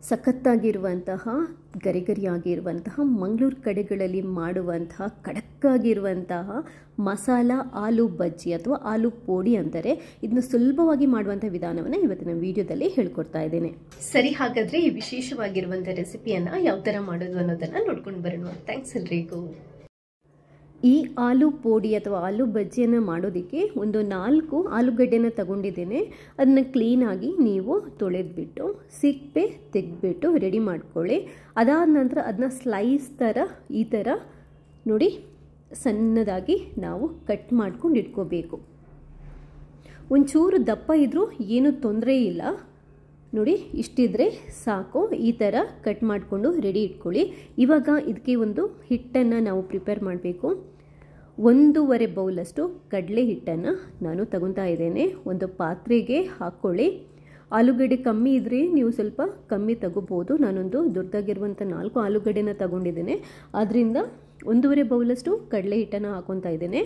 ಸಖತ್ತಾಗಿರುವಂತಹ ಗರಿಗರಿಯಾಗಿರುವಂತಹ ಮಂಗಳೂರು ಕಡೆಗಳಲ್ಲಿ ಮಾಡುವಂತಹ ಖಡಕ್ಕಾಗಿರುವಂತಹ ಮಸಾಲ ಆಲೂ ಬಜ್ಜಿ ಅಥವಾ ಆಲೂ ಪೋಡಿ ಅಂತಾರೆ. ಇದನ್ನು ಸುಲಭವಾಗಿ ಮಾಡುವಂಥ ವಿಧಾನವನ್ನು ಇವತ್ತಿನ ವಿಡಿಯೋದಲ್ಲಿ ಹೇಳ್ಕೊಡ್ತಾ ಇದ್ದೇನೆ. ಸರಿ, ಹಾಗಾದರೆ ಈ ವಿಶೇಷವಾಗಿರುವಂಥ ರೆಸಿಪಿಯನ್ನು ಯಾವ ಥರ ಮಾಡೋದು ಅನ್ನೋದನ್ನು ನೋಡ್ಕೊಂಡು ಬರೋಣ. ಥ್ಯಾಂಕ್ಸ್ ಎಲ್ರಿಗೂ. ಈ ಆಲೂ ಪೋಡಿ ಅಥವಾ ಆಲೂ ಬಜ್ಜಿಯನ್ನು ಮಾಡೋದಕ್ಕೆ ಒಂದು 4 ಆಲೂಗಡ್ಡೆನ ತಗೊಂಡಿದ್ದೇನೆ. ಅದನ್ನು ಕ್ಲೀನಾಗಿ ನೀವು ತೊಳೆದ್ಬಿಟ್ಟು ಸಿಪ್ಪೆ ತೆಗೆದ್ಬಿಟ್ಟು ರೆಡಿ ಮಾಡ್ಕೊಳ್ಳಿ. ಅದಾದ ನಂತರ ಅದನ್ನ ಸ್ಲೈಸ್ ಥರ ಈ ಥರ ನೋಡಿ ಸಣ್ಣದಾಗಿ ನಾವು ಕಟ್ ಮಾಡ್ಕೊಂಡು ಇಟ್ಕೋಬೇಕು. ಒಂಚೂರು ದಪ್ಪ ಇದ್ದರೂ ಏನೂ ತೊಂದರೆ ಇಲ್ಲ. ನೋಡಿ, ಇಷ್ಟಿದ್ರೆ ಸಾಕು. ಈ ಥರ ಕಟ್ ಮಾಡಿಕೊಂಡು ರೆಡಿ ಇಟ್ಕೊಳ್ಳಿ. ಇವಾಗ ಇದಕ್ಕೆ ಒಂದು ಹಿಟ್ಟನ್ನು ನಾವು ಪ್ರಿಪೇರ್ ಮಾಡಬೇಕು. 1.5 ಬೌಲಷ್ಟು ಕಡಲೆ ಹಿಟ್ಟನ್ನು ನಾನು ತಗೊತಾ ಇದ್ದೇನೆ. ಒಂದು ಪಾತ್ರೆಗೆ ಹಾಕ್ಕೊಳ್ಳಿ. ಆಲೂಗಡ್ಡೆ ಕಮ್ಮಿ ಇದ್ದರೆ ನೀವು ಸ್ವಲ್ಪ ಕಮ್ಮಿ ತಗೋಬೋದು. ನಾನೊಂದು ದೊಡ್ಡದಾಗಿರುವಂಥ 4 ಆಲೂಗಡ್ಡೆನ ತಗೊಂಡಿದ್ದೇನೆ. ಆದ್ದರಿಂದ 1.5 ಬೌಲಷ್ಟು ಕಡಲೆ ಹಿಟ್ಟನ್ನು ಹಾಕ್ಕೊತಾ ಇದ್ದೇನೆ.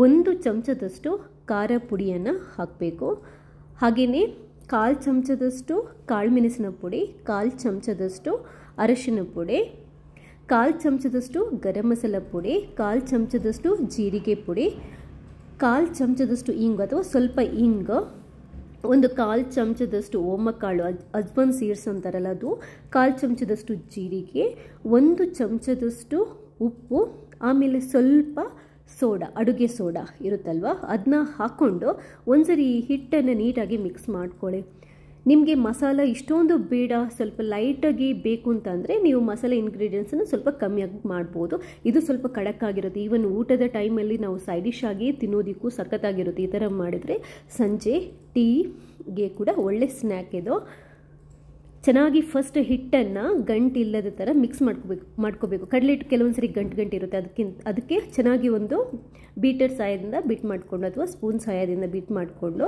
1 ಚಮಚದಷ್ಟು ಖಾರ ಪುಡಿಯನ್ನು ಹಾಕಬೇಕು. ಹಾಗೆಯೇ 1/4 ಚಮಚದಷ್ಟು ಕಾಳುಮೆಣಸಿನ ಪುಡಿ, 1/4 ಚಮಚದಷ್ಟು ಅರಶಿನ ಪುಡಿ, 1/4 ಚಮಚದಷ್ಟು ಗರಂ ಮಸಾಲ ಪುಡಿ, 1/4 ಚಮಚದಷ್ಟು ಜೀರಿಗೆ ಪುಡಿ, 1/4 ಚಮಚದಷ್ಟು ಇಂಗು ಅಥವಾ ಸ್ವಲ್ಪ ಇಂಗು, ಒಂದು 1/4 ಚಮಚದಷ್ಟು ಓಮಕಾಳು ಅಜ್ವನ್ ಸೀಡ್ಸ್ ಅಂತಾರಲ್ಲ ಅದು, 1/4 ಚಮಚದಷ್ಟು ಜೀರಿಗೆ, 1 ಚಮಚದಷ್ಟು ಉಪ್ಪು, ಆಮೇಲೆ ಸ್ವಲ್ಪ ಸೋಡಾ, ಅಡುಗೆ ಸೋಡಾ ಇರುತ್ತಲ್ವ, ಅದನ್ನ ಹಾಕ್ಕೊಂಡು ಒಂದ್ಸರಿ ಈ ಹಿಟ್ಟನ್ನು ನೀಟಾಗಿ ಮಿಕ್ಸ್ ಮಾಡ್ಕೊಳ್ಳಿ. ನಿಮಗೆ ಮಸಾಲ ಇಷ್ಟೊಂದು ಬೇಡ, ಸ್ವಲ್ಪ ಲೈಟಾಗಿ ಬೇಕು ಅಂತಂದರೆ ನೀವು ಮಸಾಲೆ ಇಂಗ್ರೀಡಿಯೆಂಟ್ಸನ್ನು ಸ್ವಲ್ಪ ಕಮ್ಮಿಯಾಗಿ ಮಾಡ್ಬೋದು. ಇದು ಸ್ವಲ್ಪ ಖಡಕ್ಕಾಗಿರುತ್ತೆ. ಈವನ್ ಊಟದ ಟೈಮಲ್ಲಿ ನಾವು ಸೈಡ್ ಡಿಶ್ ಆಗಿ ತಿನ್ನೋದಕ್ಕೂ ಸಖತ್ತಾಗಿರುತ್ತೆ. ಈ ಥರ ಮಾಡಿದರೆ ಸಂಜೆ ಟೀಗೆ ಕೂಡ ಒಳ್ಳೆ ಸ್ನ್ಯಾಕ್ ಇದು. ಚೆನ್ನಾಗಿ ಫಸ್ಟ್ ಹಿಟ್ಟನ್ನು ಗಂಟಿಲ್ಲದ ಥರ ಮಿಕ್ಸ್ ಮಾಡ್ಕೋಬೇಕು. ಕಡಲೆ ಹಿಟ್ಟು ಕೆಲವೊಂದು ಸರಿ ಗಂಟು ಇರುತ್ತೆ. ಅದಕ್ಕೆ ಚೆನ್ನಾಗಿ ಒಂದು ಬೀಟರ್ ಸಹಾಯದಿಂದ ಬೀಟ್ ಮಾಡಿಕೊಂಡು ಅಥವಾ ಸ್ಪೂನ್ ಸಹಾಯದಿಂದ ಬೀಟ್ ಮಾಡಿಕೊಂಡು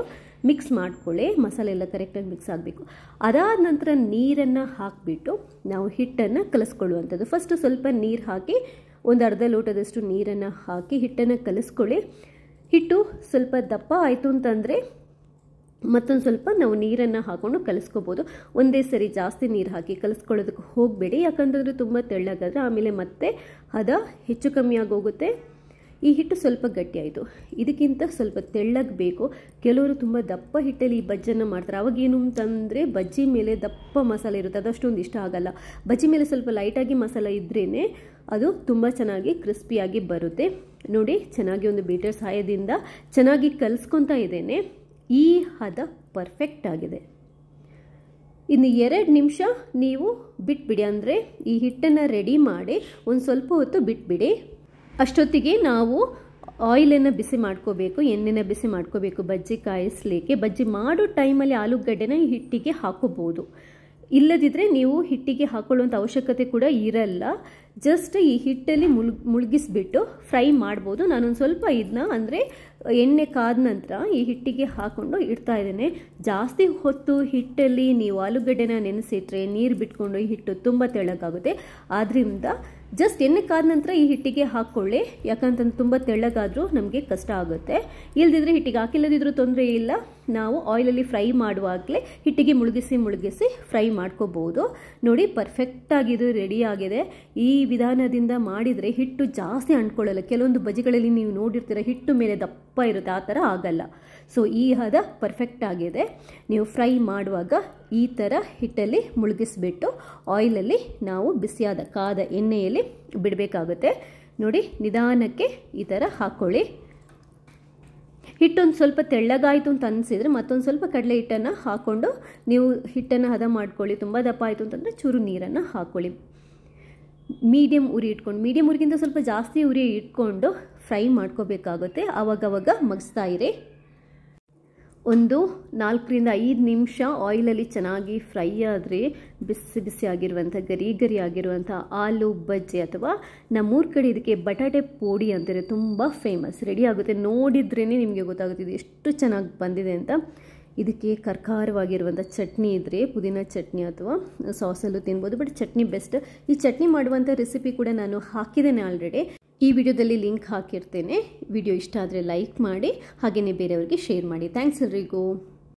ಮಿಕ್ಸ್ ಮಾಡ್ಕೊಳ್ಳಿ. ಮಸಾಲೆ ಎಲ್ಲ ಕರೆಕ್ಟಾಗಿ ಮಿಕ್ಸ್ ಆಗಬೇಕು. ಅದಾದ ನಂತರ ನೀರನ್ನು ಹಾಕಿಬಿಟ್ಟು ನಾವು ಹಿಟ್ಟನ್ನು ಕಲಿಸ್ಕೊಳ್ಳುವಂಥದ್ದು. ಫಸ್ಟ್ ಸ್ವಲ್ಪ ನೀರು ಹಾಕಿ ಒಂದು ಅರ್ಧ ಲೋಟದಷ್ಟು ನೀರನ್ನು ಹಾಕಿ ಹಿಟ್ಟನ್ನು ಕಲಿಸ್ಕೊಳ್ಳಿ. ಹಿಟ್ಟು ಸ್ವಲ್ಪ ದಪ್ಪ ಆಯಿತು ಅಂತಂದರೆ ಮತ್ತೊಂದು ಸ್ವಲ್ಪ ನಾವು ನೀರನ್ನು ಹಾಕ್ಕೊಂಡು ಕಲಿಸ್ಕೋಬೋದು. ಒಂದೇ ಸರಿ ಜಾಸ್ತಿ ನೀರು ಹಾಕಿ ಕಲಿಸ್ಕೊಳ್ಳೋದಕ್ಕೆ ಹೋಗಬೇಡಿ. ಯಾಕಂತಂದರೆ ತುಂಬ ತೆಳ್ಳಗಾದರೆ ಆಮೇಲೆ ಮತ್ತೆ ಹದ ಹೆಚ್ಚು ಕಮ್ಮಿ ಆಗೋಗುತ್ತೆ. ಈ ಹಿಟ್ಟು ಸ್ವಲ್ಪ ಗಟ್ಟಿಯಾಯಿತು. ಇದಕ್ಕಿಂತ ಸ್ವಲ್ಪ ತೆಳ್ಳಗೆ ಬೇಕು. ಕೆಲವರು ತುಂಬ ದಪ್ಪ ಹಿಟ್ಟಲ್ಲಿ ಈ ಬಜ್ಜನ್ನು ಮಾಡ್ತಾರೆ. ಅವಾಗೇನು ಅಂತಂದರೆ ಬಜ್ಜಿ ಮೇಲೆ ದಪ್ಪ ಮಸಾಲೆ ಇರುತ್ತೆ, ಅದಷ್ಟೊಂದು ಇಷ್ಟ ಆಗಲ್ಲ. ಬಜ್ಜಿ ಮೇಲೆ ಸ್ವಲ್ಪ ಲೈಟಾಗಿ ಮಸಾಲೆ ಇದ್ರೇ ಅದು ತುಂಬ ಚೆನ್ನಾಗಿ ಕ್ರಿಸ್ಪಿಯಾಗಿ ಬರುತ್ತೆ. ನೋಡಿ, ಚೆನ್ನಾಗಿ ಒಂದು ಬೀಟರ್ ಸಹಾಯದಿಂದ ಚೆನ್ನಾಗಿ ಕಲಿಸ್ಕೊತಾ ಇದ್ದೇನೆ. ಈ ಹದ ಪರ್ಫೆಕ್ಟ್ ಆಗಿದೆ. ಇನ್ನು 2 ನಿಮಿಷ ನೀವು ಬಿಟ್ಬಿಡಿ. ಅಂದರೆ ಈ ಹಿಟ್ಟನ್ನು ರೆಡಿ ಮಾಡಿ ಒಂದು ಸ್ವಲ್ಪ ಹೊತ್ತು ಬಿಟ್ಬಿಡಿ. ಅಷ್ಟೊತ್ತಿಗೆ ನಾವು ಆಯಿಲನ್ನು ಬಿಸಿ ಮಾಡ್ಕೋಬೇಕು, ಎಣ್ಣೆನ ಬಿಸಿ ಮಾಡ್ಕೋಬೇಕು ಬಜ್ಜಿ ಕಾಯಿಸ್ಲಿಕ್ಕೆ. ಬಜ್ಜಿ ಮಾಡೋ ಟೈಮಲ್ಲಿ ಆಲೂಗಡ್ಡೆನ ಈ ಹಿಟ್ಟಿಗೆ ಹಾಕೋಬೋದು. ಇಲ್ಲದಿದ್ದರೆ ನೀವು ಹಿಟ್ಟಿಗೆ ಹಾಕೊಳ್ಳುವಂಥ ಅವಶ್ಯಕತೆ ಕೂಡ ಇರಲ್ಲ. ಜಸ್ಟ್ ಈ ಹಿಟ್ಟಲ್ಲಿ ಮುಳುಗಿಸ್ಬಿಟ್ಟು ಫ್ರೈ ಮಾಡ್ಬೋದು. ನಾನೊಂದು ಸ್ವಲ್ಪ ಇದನ್ನ ಅಂದರೆ ಎಣ್ಣೆ ಕಾದ ನಂತರ ಈ ಹಿಟ್ಟಿಗೆ ಹಾಕ್ಕೊಂಡು ಇಡ್ತಾ ಇದ್ದೇನೆ. ಜಾಸ್ತಿ ಹೊತ್ತು ಹಿಟ್ಟಲ್ಲಿ ನೀವು ಆಲೂಗಡ್ಡೆನ ನೆನೆಸಿಟ್ರೆ ನೀರು ಬಿಟ್ಕೊಂಡು ಈ ಹಿಟ್ಟು ತುಂಬ ತೆಳ್ಳಗಾಗುತ್ತೆ. ಆದ್ದರಿಂದ ಜಸ್ಟ್ ಎಣ್ಣೆ ಕಾದ ನಂತರ ಈ ಹಿಟ್ಟಿಗೆ ಹಾಕ್ಕೊಳ್ಳಿ. ಯಾಕಂತಂದ್ರೆ ತುಂಬ ತೆಳ್ಳಗಾದರೂ ನಮಗೆ ಕಷ್ಟ ಆಗುತ್ತೆ. ಇಲ್ದಿದ್ರೆ ಹಿಟ್ಟಿಗೆ ಹಾಕಿಲ್ಲದಿದ್ರೂ ತೊಂದರೆ ಇಲ್ಲ. ನಾವು ಆಯಿಲಲ್ಲಿ ಫ್ರೈ ಮಾಡುವಾಗಲೇ ಹಿಟ್ಟಿಗೆ ಮುಳುಗಿಸಿ ಫ್ರೈ ಮಾಡ್ಕೋಬಹುದು. ನೋಡಿ, ಪರ್ಫೆಕ್ಟಾಗಿದು ರೆಡಿ ಆಗಿದೆ. ಈ ವಿಧಾನದಿಂದ ಮಾಡಿದರೆ ಹಿಟ್ಟು ಜಾಸ್ತಿ ಅಂಟ್ಕೊಳ್ಳಲ್ಲ. ಕೆಲವೊಂದು ಬಜ್ಜಿಗಳಲ್ಲಿ ನೀವು ನೋಡಿರ್ತೀರ ಹಿಟ್ಟು ಮೇಲೆ ದಪ್ಪ ಇರುತ್ತೆ, ಆ ಥರ ಆಗಲ್ಲ. ಸೊ ಈ ಹದ ಪರ್ಫೆಕ್ಟ್ ಆಗಿದೆ. ನೀವು ಫ್ರೈ ಮಾಡುವಾಗ ಈ ಥರ ಹಿಟ್ಟಲ್ಲಿ ಮುಳುಗಿಸ್ಬಿಟ್ಟು ಆಯಿಲಲ್ಲಿ ನಾವು ಬಿಸಿಯಾದ ಕಾದ ಎಣ್ಣೆಯಲ್ಲಿ ಬಿಡಬೇಕಾಗುತ್ತೆ. ನೋಡಿ, ನಿಧಾನಕ್ಕೆ ಈ ಥರ ಹಾಕ್ಕೊಳ್ಳಿ. ಹಿಟ್ಟೊಂದು ಸ್ವಲ್ಪ ತೆಳ್ಳಗಾಯಿತು ಅಂತ ಅನಿಸಿದರೆ ಮತ್ತೊಂದು ಸ್ವಲ್ಪ ಕಡಲೆ ಹಿಟ್ಟನ್ನು ಹಾಕ್ಕೊಂಡು ನೀವು ಹಿಟ್ಟನ್ನು ಹದ ಮಾಡ್ಕೊಳ್ಳಿ. ತುಂಬ ದಪ್ಪ ಆಯಿತು ಅಂತಂದರೆ ಚೂರು ನೀರನ್ನು ಹಾಕ್ಕೊಳ್ಳಿ. ಮೀಡಿಯಮ್ ಉರಿ ಇಟ್ಕೊಂಡು, ಮೀಡಿಯಮ್ ಉರಿಗಿಂತ ಸ್ವಲ್ಪ ಜಾಸ್ತಿ ಉರಿ ಇಟ್ಕೊಂಡು ಫ್ರೈ ಮಾಡ್ಕೋಬೇಕಾಗುತ್ತೆ. ಆವಾಗವಾಗ ಮಗ್ಸ್ತಾ ಇರಿ. ಒಂದು 4ರಿಂದ 5 ನಿಮಿಷ ಆಯಿಲಲ್ಲಿ ಚೆನ್ನಾಗಿ ಫ್ರೈ ಆದರೆ ಬಿಸಿ ಆಗಿರುವಂಥ ಗರಿ ಆಗಿರುವಂಥ ಆಲೂ ಬಜ್ಜಿ ಅಥವಾ ನಮ್ಮೂರ ಕಡೆ ಇದಕ್ಕೆ ಬಟಾಟೆ ಪೋಡಿ ಅಂತಾರೆ, ತುಂಬ ಫೇಮಸ್. ರೆಡಿ ಆಗುತ್ತೆ. ನೋಡಿದ್ರೇ ನಿಮಗೆ ಗೊತ್ತಾಗುತ್ತೆ ಇದು ಎಷ್ಟು ಚೆನ್ನಾಗಿ ಬಂದಿದೆ ಅಂತ. ಇದಕ್ಕೆ ಖಾರವಾಗಿರುವಂಥ ಚಟ್ನಿ ಇದ್ದರೆ ಪುದೀನ ಚಟ್ನಿ ಅಥವಾ ಸಾಸಲ್ಲೂ ತಿನ್ಬೋದು, ಬಟ್ ಚಟ್ನಿ ಬೆಸ್ಟ್. ಈ ಚಟ್ನಿ ಮಾಡುವಂಥ ರೆಸಿಪಿ ಕೂಡ ನಾನು ಹಾಕಿದ್ದೇನೆ ಆಲ್ರೆಡಿ. ಈ ವಿಡಿಯೋದಲ್ಲಿ ಲಿಂಕ್ ಹಾಕಿರ್ತೇನೆ. ವಿಡಿಯೋ ಇಷ್ಟ ಆದರೆ ಲೈಕ್ ಮಾಡಿ, ಹಾಗೆಯೇ ಬೇರೆಯವರಿಗೆ ಶೇರ್ ಮಾಡಿ. ಥ್ಯಾಂಕ್ಸ್ ಎಲ್ರಿಗೂ.